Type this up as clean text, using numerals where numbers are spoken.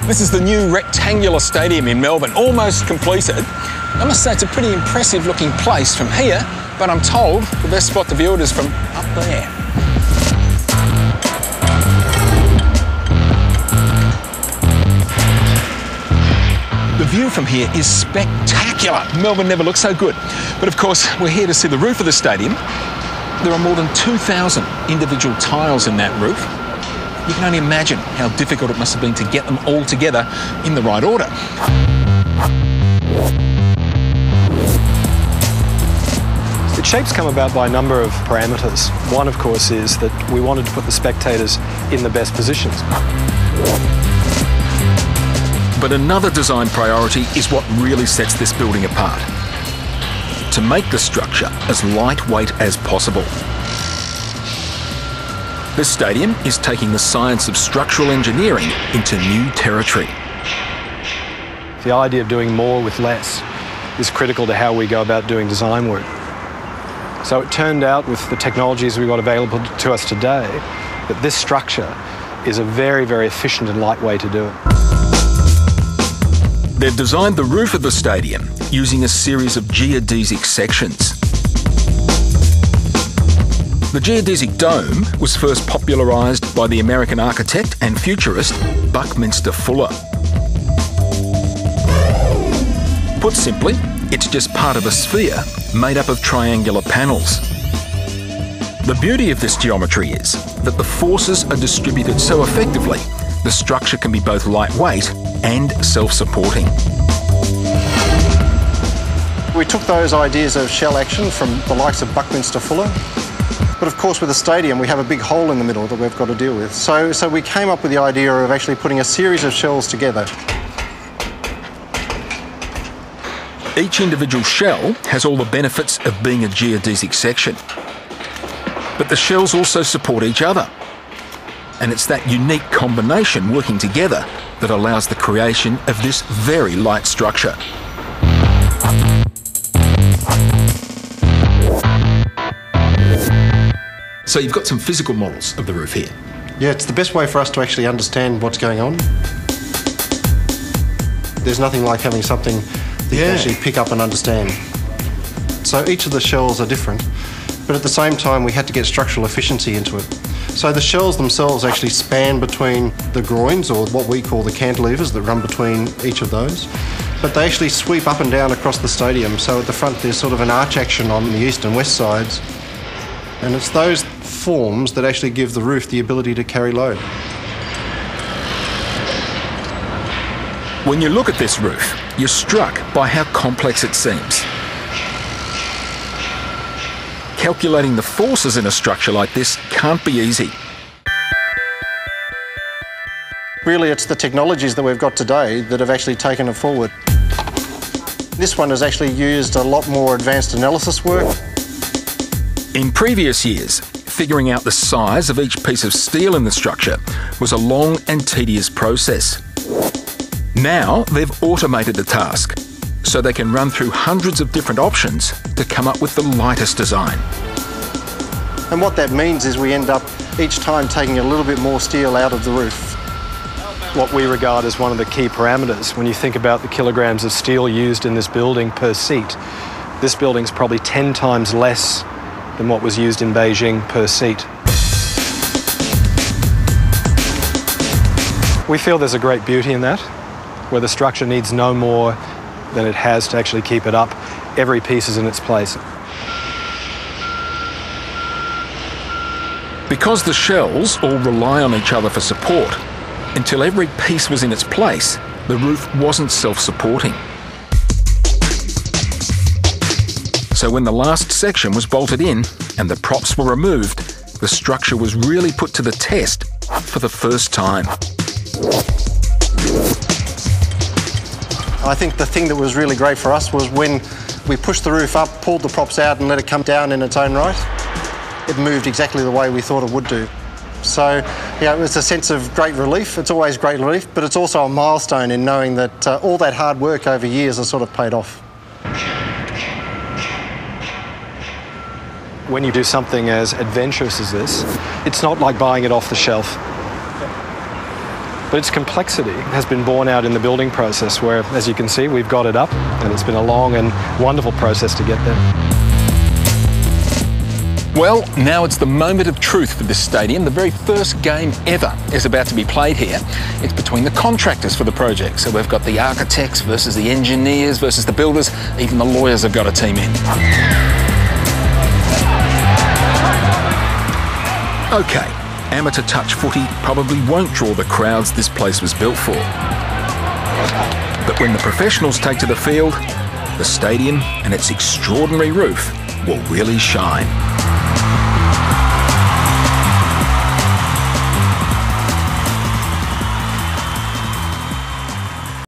This is the new rectangular stadium in Melbourne, almost completed. I must say it's a pretty impressive looking place from here, but I'm told the best spot to view it is from up there. The view from here is spectacular. Melbourne never looked so good. But of course, we're here to see the roof of the stadium. There are more than 2,000 individual tiles in that roof. You can only imagine how difficult it must have been to get them all together in the right order. The shapes come about by a number of parameters. One, of course, is that we wanted to put the spectators in the best positions. But another design priority is what really sets this building apart: to make the structure as lightweight as possible. This stadium is taking the science of structural engineering into new territory. The idea of doing more with less is critical to how we go about doing design work. So it turned out, with the technologies we've got available to us today, that this structure is a very, very efficient and light way to do it. They've designed the roof of the stadium using a series of geodesic sections. The geodesic dome was first popularised by the American architect and futurist Buckminster Fuller. Put simply, it's just part of a sphere made up of triangular panels. The beauty of this geometry is that the forces are distributed so effectively, the structure can be both lightweight and self-supporting. We took those ideas of shell action from the likes of Buckminster Fuller. But of course, with a stadium, we have a big hole in the middle that we've got to deal with. So we came up with the idea of actually putting a series of shells together. Each individual shell has all the benefits of being a geodesic section. But the shells also support each other. And it's that unique combination working together that allows the creation of this very light structure. So you've got some physical models of the roof here. Yeah, it's the best way for us to actually understand what's going on. There's nothing like having something that you can actually pick up and understand. So each of the shells are different, but at the same time we had to get structural efficiency into it. So the shells themselves actually span between the groins, or what we call the cantilevers that run between each of those, but they actually sweep up and down across the stadium. So at the front there's sort of an arch action on the east and west sides, and it's those forms that actually give the roof the ability to carry load. When you look at this roof, you're struck by how complex it seems. Calculating the forces in a structure like this can't be easy. Really, it's the technologies that we've got today that have actually taken it forward. This one has actually used a lot more advanced analysis work. In previous years, figuring out the size of each piece of steel in the structure was a long and tedious process. Now they've automated the task, so they can run through hundreds of different options to come up with the lightest design. And what that means is we end up each time taking a little bit more steel out of the roof. What we regard as one of the key parameters, when you think about the kilograms of steel used in this building per seat, this building's probably 10 times less than what was used in Beijing per seat. We feel there's a great beauty in that, where the structure needs no more than it has to actually keep it up. Every piece is in its place. Because the shells all rely on each other for support, until every piece was in its place, the roof wasn't self-supporting. So when the last section was bolted in and the props were removed, the structure was really put to the test for the first time. I think the thing that was really great for us was when we pushed the roof up, pulled the props out and let it come down in its own right. It moved exactly the way we thought it would do. So, yeah, it was a sense of great relief. It's always great relief, but it's also a milestone in knowing that all that hard work over years has sort of paid off. When you do something as adventurous as this, it's not like buying it off the shelf. But its complexity has been borne out in the building process where, as you can see, we've got it up and it's been a long and wonderful process to get there. Well, now it's the moment of truth for this stadium. The very first game ever is about to be played here. It's between the contractors for the project. So we've got the architects versus the engineers versus the builders. Even the lawyers have got a team in. OK, amateur touch footy probably won't draw the crowds this place was built for. But when the professionals take to the field, the stadium and its extraordinary roof will really shine.